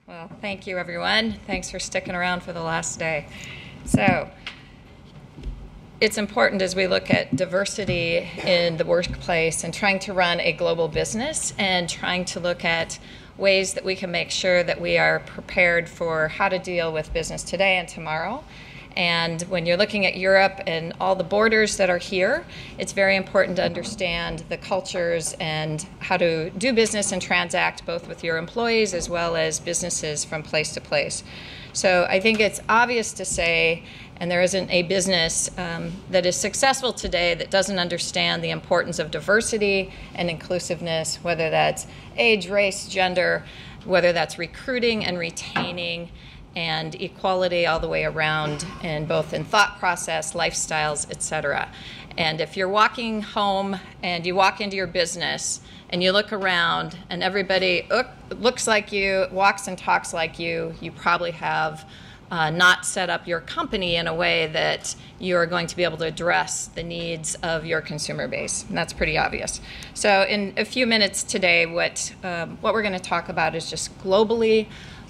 Well, thank you, everyone. Thanks for sticking around for the last day. So, it's important as we look at diversity in the workplace and trying to run a global business and trying to look at ways that we can make sure that we are prepared for how to deal with business today and tomorrow. And when you're looking at Europe and all the borders that are here, it's very important to understand the cultures and how to do business and transact both with your employees as well as businesses from place to place. So I think it's obvious to say, and there isn't a business that is successful today that doesn't understand the importance of diversity and inclusiveness, whether that's age, race, gender, whether that's recruiting and retaining, and equality all the way around, and both in thought process, lifestyles, etc. And if you're walking home and you walk into your business and you look around and everybody looks like you, walks and talks like you probably have not set up your company in a way that you're going to be able to address the needs of your consumer base. And that's pretty obvious. So in a few minutes today, what we're going to talk about is just globally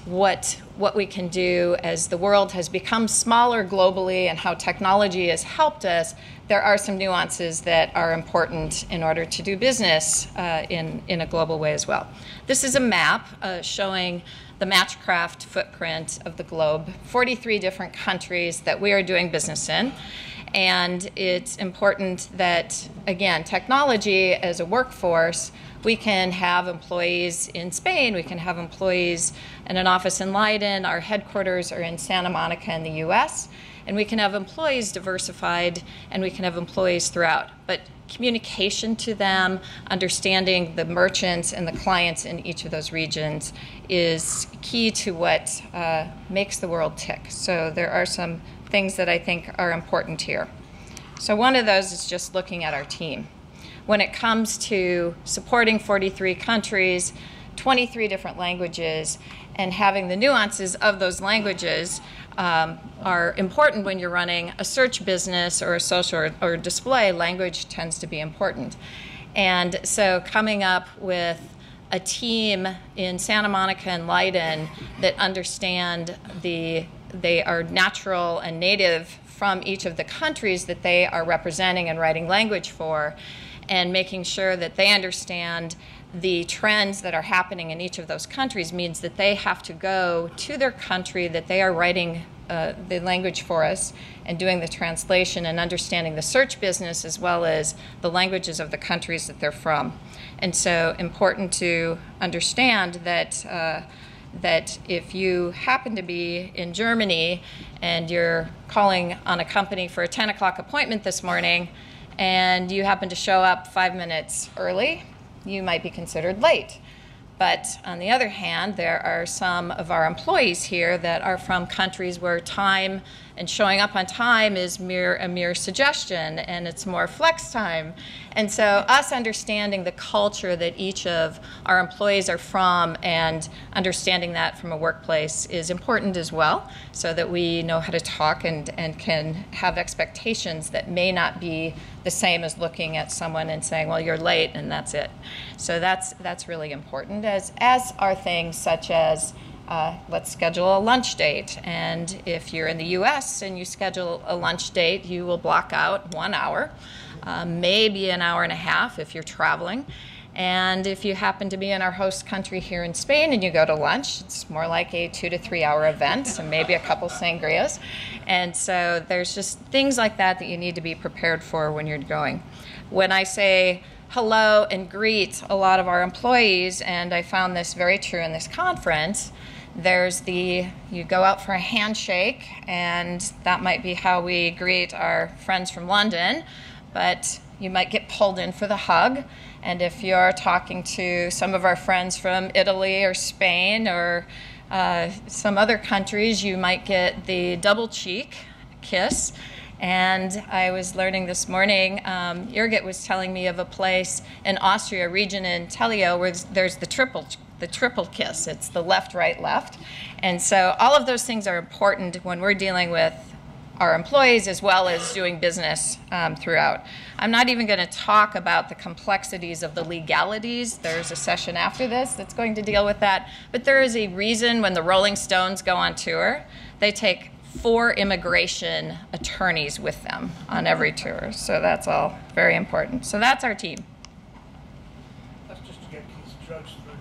what we can do as the world has become smaller globally and how technology has helped us. There are some nuances that are important in order to do business in a global way as well. This is a map showing the Matchcraft footprint of the globe, 43 different countries that we are doing business in. And it's important that, again, technology as a workforce, we can have employees in Spain, we can have employees in an office in Leiden, our headquarters are in Santa Monica in the US, and we can have employees diversified, and we can have employees throughout. But communication to them, understanding the merchants and the clients in each of those regions is key to what makes the world tick. So there are some things that I think are important here. So one of those is just looking at our team. When it comes to supporting 43 countries, 23 different languages, and having the nuances of those languages are important when you're running a search business or a social or display. Language tends to be important. And so coming up with a team in Santa Monica and Leiden that understand they are natural and native from each of the countries that they are representing and writing language for, and making sure that they understand the trends that are happening in each of those countries means that they have to go to their country that they are writing the language for us and doing the translation and understanding the search business as well as the languages of the countries that they're from. And so important to understand that that if you happen to be in Germany and you're calling on a company for a 10 o'clock appointment this morning and you happen to show up 5 minutes early, you might be considered late. But on the other hand, there are some of our employees here that are from countries where time and showing up on time is a mere suggestion, and it's more flex time. And so us understanding the culture that each of our employees are from and understanding that from a workplace is important as well, so that we know how to talk and can have expectations that may not be the same as looking at someone and saying, well, you're late, and that's it. So that's really important, as are things such as let's schedule a lunch date. And if you're in the US and you schedule a lunch date, you will block out 1 hour, maybe an hour and a half if you're traveling. And if you happen to be in our host country here in Spain and you go to lunch, it's more like a 2 to 3 hour event and maybe a couple sangrias. And so there's just things like that you need to be prepared for when you're going. When I say hello and greet a lot of our employees, and I found this very true in this conference, you go out for a handshake, and that might be how we greet our friends from London, but you might get pulled in for the hug. And if you're talking to some of our friends from Italy or Spain or some other countries, you might get the double cheek kiss. And I was learning this morning, Birgit was telling me of a place in Austria, a region in Telio, where there's the triple kiss. It's the left, right, left. And so all of those things are important when we're dealing with our employees as well as doing business throughout. I'm not even going to talk about the complexities of the legalities. There's a session after this that's going to deal with that. But there is a reason when the Rolling Stones go on tour, they take 4 immigration attorneys with them on every tour. So that's all very important. So that's our team. That's just to get kids drugs through.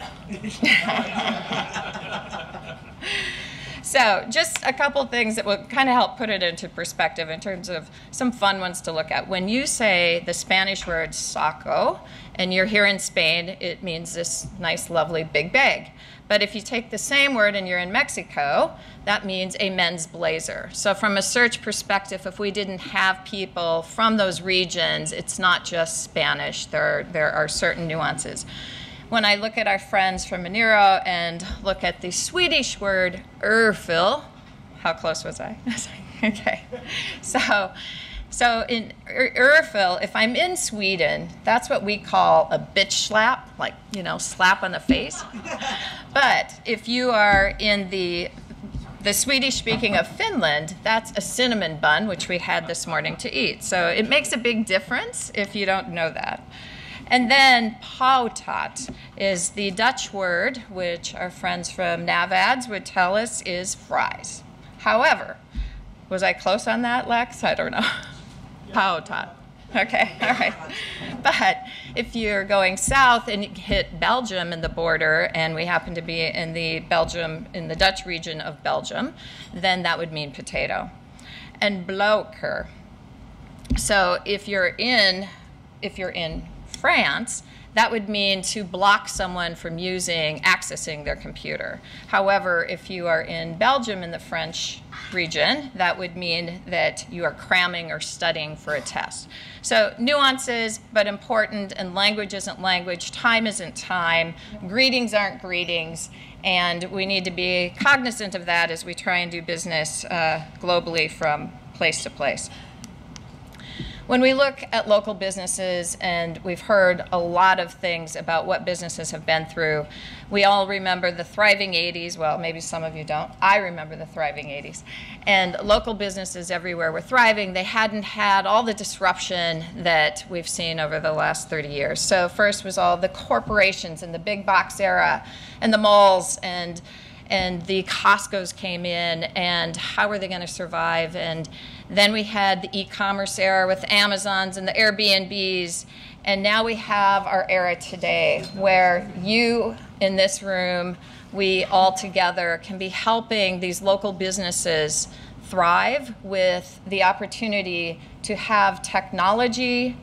So just a couple things that will kind of help put it into perspective in terms of some fun ones to look at. When you say the Spanish word saco, and you're here in Spain, it means this nice, lovely big bag. But if you take the same word and you're in Mexico, that means a men's blazer. So from a search perspective, if we didn't have people from those regions, it's not just Spanish. There are certain nuances. When I look at our friends from Monero and look at the Swedish word örfil, how close was I? Okay. So in örfil, if I'm in Sweden, that's what we call a bitch slap, like, you know, slap on the face. But if you are in the Swedish speaking of Finland, that's a cinnamon bun, which we had this morning to eat. So it makes a big difference if you don't know that. And then pautat is the Dutch word, which our friends from NavAds would tell us is fries. However, was I close on that, Lex? I don't know. Pautat. Okay, all right. But if you're going south and you hit Belgium in the border, and we happen to be in the Dutch region of Belgium, then that would mean potato. And bloker. So if you're in France, that would mean to block someone from accessing their computer. However, if you are in Belgium in the French region, that would mean that you are cramming or studying for a test. So nuances, but important, and language isn't language, time isn't time, greetings aren't greetings, and we need to be cognizant of that as we try and do business globally from place to place. When we look at local businesses, and we've heard a lot of things about what businesses have been through, we all remember the thriving 80s. Well, maybe some of you don't. I remember the thriving 80s. And local businesses everywhere were thriving. They hadn't had all the disruption that we've seen over the last 30 years. So first was all the corporations and the big box era and the malls and the Costco's came in, and how were they going to survive? And then we had the e-commerce era with Amazons and the Airbnbs, and now we have our era today where you in this room, we all together can be helping these local businesses thrive with the opportunity to have technology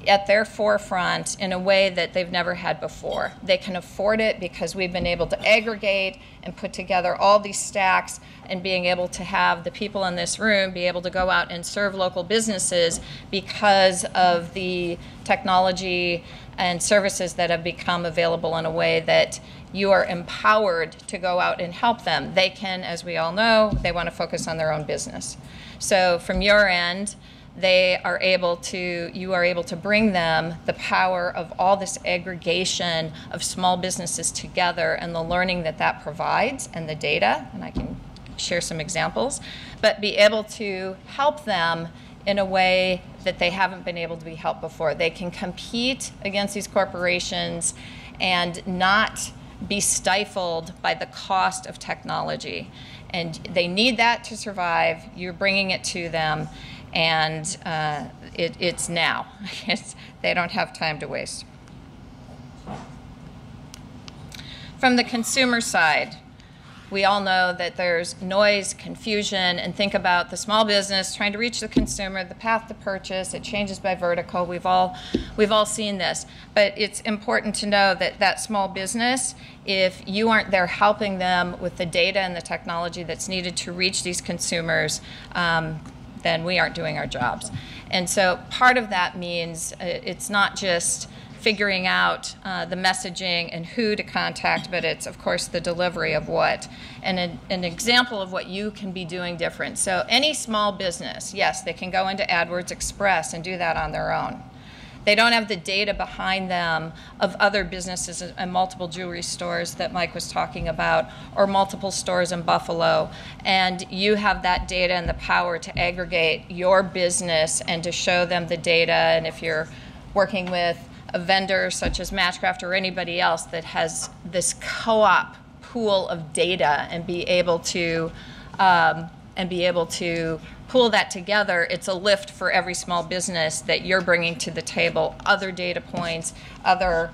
at their forefront in a way that they've never had before. They can afford it because we've been able to aggregate and put together all these stacks, and being able to have the people in this room be able to go out and serve local businesses because of the technology and services that have become available in a way that you are empowered to go out and help them. They can, as we all know, they want to focus on their own business. So from your end, you are able to bring them the power of all this aggregation of small businesses together and the learning that that provides and the data, and I can share some examples, but be able to help them in a way that they haven't been able to be helped before. They can compete against these corporations and not be stifled by the cost of technology. And they need that to survive. You're bringing it to them. And it's now. They don't have time to waste. From the consumer side, we all know that there's noise, confusion, and think about the small business trying to reach the consumer, the path to purchase. It changes by vertical. We've all seen this. But it's important to know that that small business, if you aren't there helping them with the data and the technology that's needed to reach these consumers, then we aren't doing our jobs. And so part of that means it's not just figuring out the messaging and who to contact, but it's, of course, the delivery of what. And an example of what you can be doing different. So any small business, yes, they can go into AdWords Express and do that on their own. They don't have the data behind them of other businesses and multiple jewelry stores that Mike was talking about, or multiple stores in Buffalo. And you have that data and the power to aggregate your business and to show them the data. And if you're working with a vendor such as Matchcraft or anybody else that has this co-op pool of data and be able to pull that together, it's a lift for every small business that you're bringing to the table, other data points, other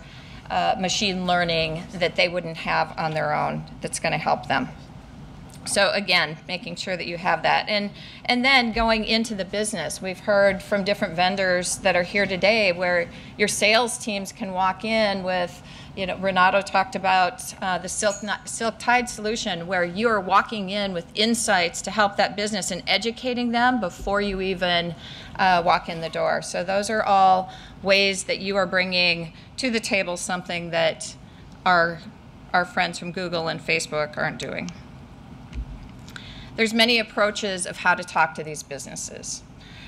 machine learning that they wouldn't have on their own that's going to help them. So again, making sure that you have that. And then going into the business, we've heard from different vendors that are here today where your sales teams can walk in with, Renato talked about the Silk Tide solution, where you are walking in with insights to help that business and educating them before you even walk in the door. So those are all ways that you are bringing to the table something that our friends from Google and Facebook aren't doing. There's many approaches of how to talk to these businesses.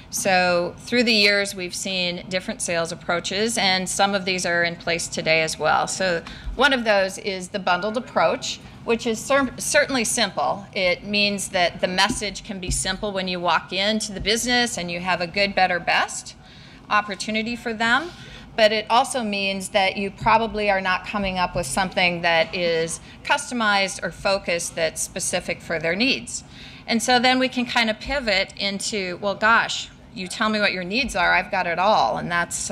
So through the years, we've seen different sales approaches, and some of these are in place today as well. So one of those is the bundled approach, which is certainly simple. It means that the message can be simple when you walk into the business and you have a good, better, best opportunity for them. But it also means that you probably are not coming up with something that is customized or focused that's specific for their needs. And so then we can kind of pivot into, well, gosh, you tell me what your needs are, I've got it all. And that's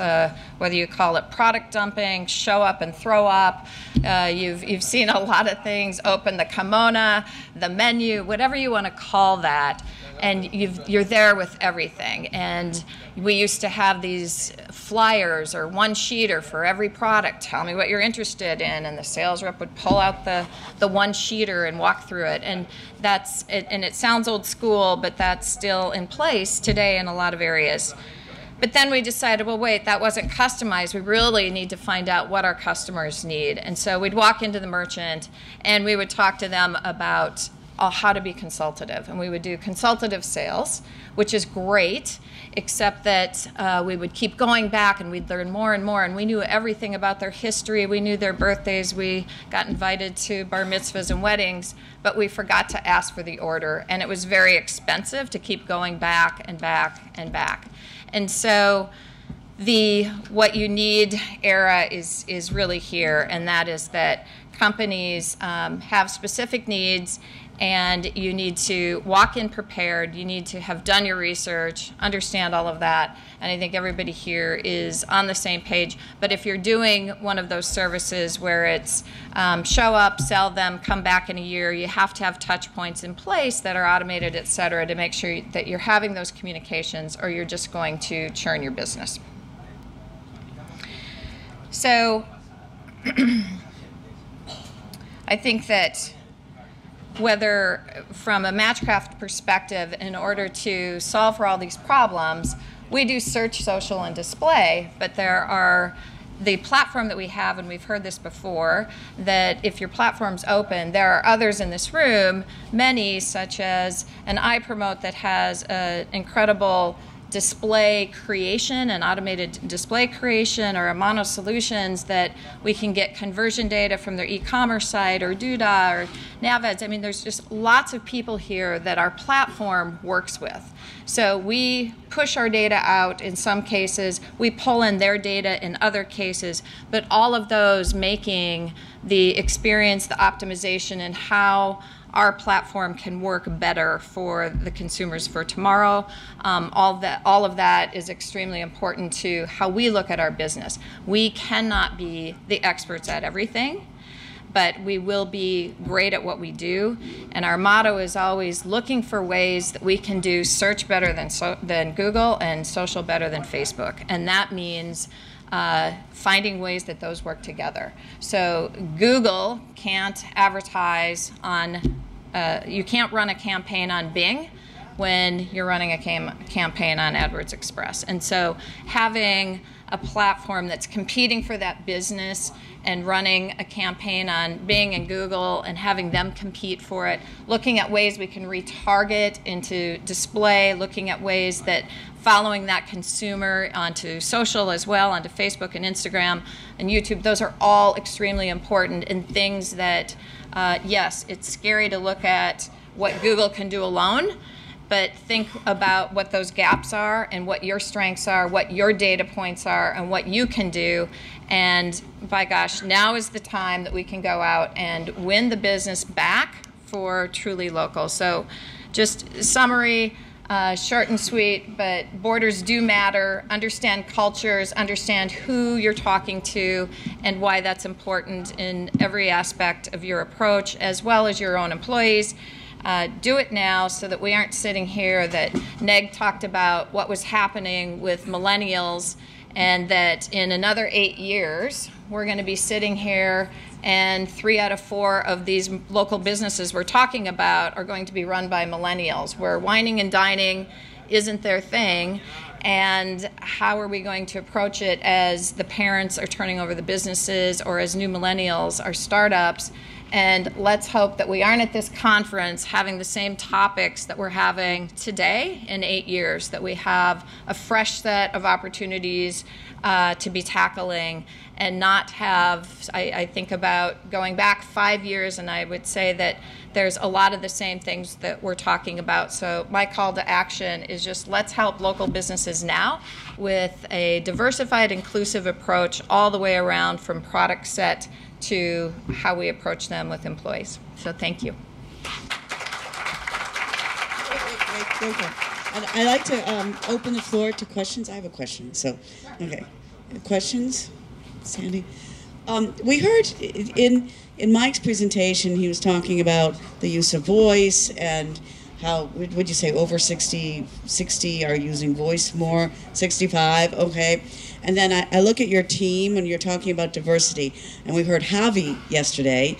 whether you call it product dumping, show up and throw up. You've seen a lot of things, open the kimono, the menu, whatever you want to call that. And you're there with everything. And we used to have these flyers or one sheeter for every product. Tell me what you're interested in, and the sales rep would pull out the one sheeter and walk through it. And that's it. And it sounds old school, but that's still in place today in a lot of areas. But then we decided, well, wait, that wasn't customized. We really need to find out what our customers need. And so we'd walk into the merchant and we would talk to them about how to be consultative. And we would do consultative sales, which is great, except that we would keep going back and we'd learn more and more. And we knew everything about their history. We knew their birthdays. We got invited to bar mitzvahs and weddings, but we forgot to ask for the order. And it was very expensive to keep going back and back and back. And so the what you need era is really here, and that is that companies have specific needs, and you need to walk in prepared. You need to have done your research, understand all of that, and I think everybody here is on the same page. But if you're doing one of those services where it's show up, sell them, come back in a year, you have to have touch points in place that are automated, et cetera, to make sure that you're having those communications, or you're just going to churn your business. So I think that whether from a Matchcraft perspective, in order to solve for all these problems, we do search, social, and display, but there are the platform that we have, and we've heard this before, that if your platform's open, there are others in this room, many, such as an iPromote that has an incredible display creation and automated display creation, or Amano Solutions that we can get conversion data from their e-commerce site, or Duda, or NavAds. I mean, there's just lots of people here that our platform works with. So we push our data out in some cases, we pull in their data in other cases, but all of those making the experience, the optimization, and how our platform can work better for the consumers for tomorrow. All of that is extremely important to how we look at our business. We cannot be the experts at everything, but we will be great at what we do. And our motto is always looking for ways that we can do search better than Google and social better than Facebook. And that means finding ways that those work together. So Google can't advertise on, you can't run a campaign on Bing when you're running a campaign on AdWords Express. And so having a platform that's competing for that business and running a campaign on Bing and Google and having them compete for it, looking at ways we can retarget into display, looking at ways that following that consumer onto social as well, onto Facebook and Instagram and YouTube, those are all extremely important and things that, yes, it's scary to look at what Google can do alone, but think about what those gaps are and what your strengths are, what your data points are, and what you can do. And by gosh, now is the time that we can go out and win the business back for truly local. So just summary, short and sweet, but borders do matter. Understand cultures, understand who you're talking to, and why that's important in every aspect of your approach, as well as your own employees. Do it now so that we aren't sitting here that Neg talked about what was happening with millennials, and that in another 8 years, we're going to be sitting here and 3 out of 4 of these local businesses we're talking about are going to be run by millennials, where whining and dining isn't their thing. And how are we going to approach it as the parents are turning over the businesses, or as new millennials are startups? And let's hope that we aren't at this conference having the same topics that we're having today in 8 years, that we have a fresh set of opportunities to be tackling, and not have, I think about going back 5 years, and I would say that there's a lot of the same things that we're talking about. So my call to action is just let's help local businesses now with a diversified, inclusive approach all the way around, from product set to how we approach them with employees. So thank you. Great. I'd like to open the floor to questions. I have a question. So, okay. Questions? Sandy? We heard in Mike's presentation, he was talking about the use of voice and how, would you say, over 60 are using voice more, 65, okay. And then I look at your team when you're talking about diversity, and we heard Javi yesterday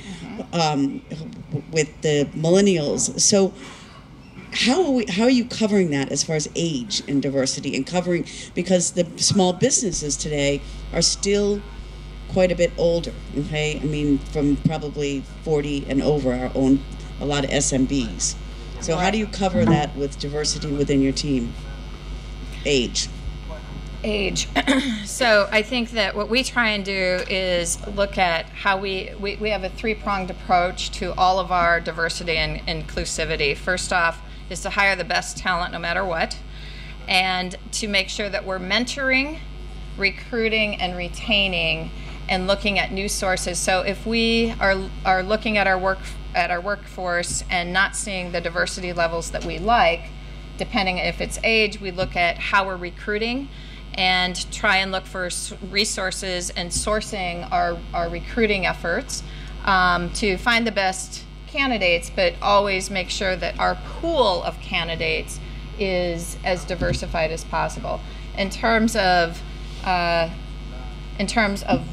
with the millennials. So how are you covering that as far as age and diversity, and covering, because the small businesses today are still quite a bit older, okay? I mean, from probably 40 and over our own, a lot of SMBs. So how do you cover that with diversity within your team? Age. So I think that what we try and do is look at how we have a 3-pronged approach to all of our diversity and inclusivity. First off is to hire the best talent no matter what, and to make sure that we're mentoring, recruiting, and retaining, and looking at new sources. So if we are looking at our workforce and not seeing the diversity levels that we like, depending if it's age, we look at how we're recruiting and try and look for resources and sourcing our recruiting efforts to find the best candidates, but always make sure that our pool of candidates is as diversified as possible. In terms of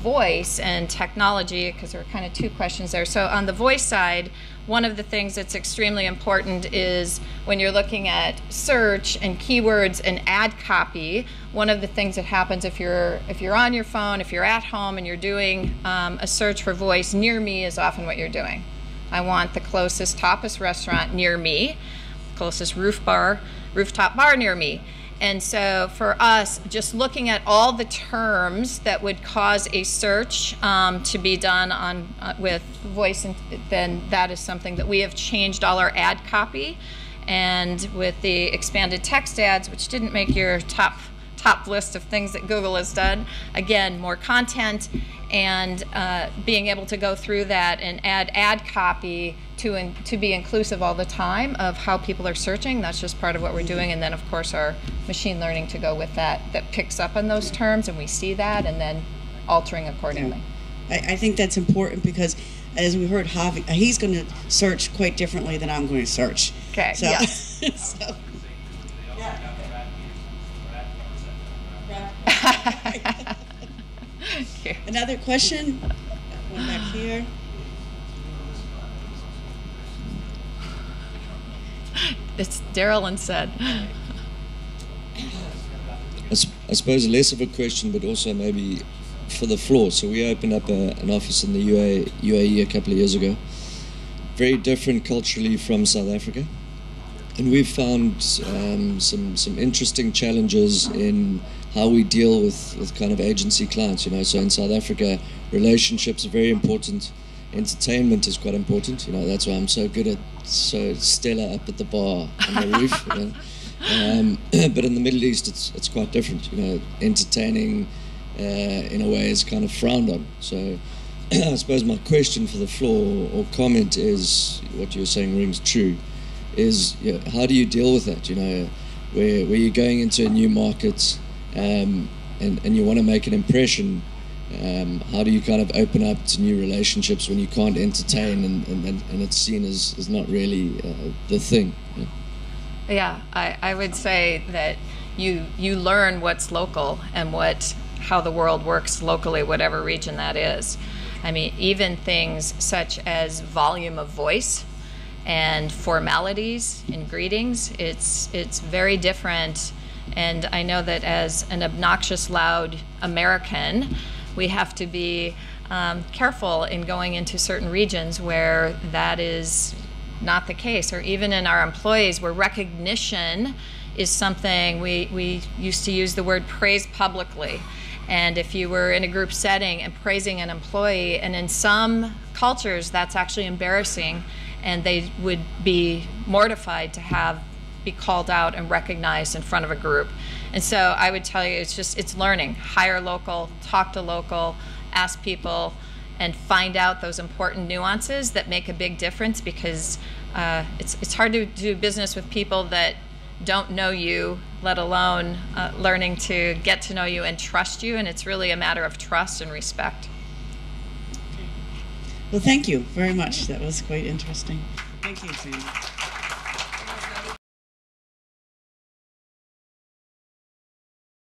voice and technology, because there are kind of 2 questions there. So on the voice side, one of the things that's extremely important is when you're looking at search and keywords and ad copy, one of the things that happens if you're on your phone, if you're at home and you're doing a search for voice, near me is often what you're doing. I want the closest tapas restaurant near me, closest rooftop bar near me. And so for us, just looking at all the terms that would cause a search to be done on with voice, and then that is something that we have changed all our ad copy. And with the expanded text ads, which didn't make your top list of things that Google has done, again, more content, and being able to go through that and add ad copy to be inclusive all the time of how people are searching. That's just part of what we're doing. And then of course our machine learning to go with that picks up on those terms, and we see that and then altering accordingly. Yeah. I think that's important, because as we heard Javi, he's going to search quite differently than I'm going to search. Okay, so, yes. So. Another question? One back here. It's Daryl and said. I suppose less of a question, but also maybe for the floor. So we opened up an office in the UAE a couple of years ago. Very different culturally from South Africa. And we've found some interesting challenges in how we deal with kind of agency clients, you know. So in South Africa, relationships are very important. Entertainment is quite important, you know. That's why I'm so good at Stella up at the bar on the roof. You know? But in the Middle East, it's quite different, you know. Entertaining in a way is kind of frowned on. So I suppose my question for the floor or comment is, what you're saying rings true, is, you know, how do you deal with that? You know, where you're going into a new market and you want to make an impression. How do you kind of open up to new relationships when you can't entertain and it's seen as not really the thing? Yeah, Yeah, I would say that you learn what's local and how the world works locally, whatever region that is. I mean, even things such as volume of voice and formalities in greetings, it's very different. And I know that as an obnoxious, loud American, we have to be careful in going into certain regions where that is not the case, or even in our employees where recognition is something. We used to use the word praise publicly. And if you were in a group setting and praising an employee, and in some cultures that's actually embarrassing, and they would be mortified to be called out and recognized in front of a group. And so I would tell you, it's learning. Hire local, talk to local, ask people, and find out those important nuances that make a big difference, because it's hard to do business with people that don't know you, let alone learning to get to know you and trust you. And it's really a matter of trust and respect. Well, thank you very much. That was quite interesting. Thank you, Sandy.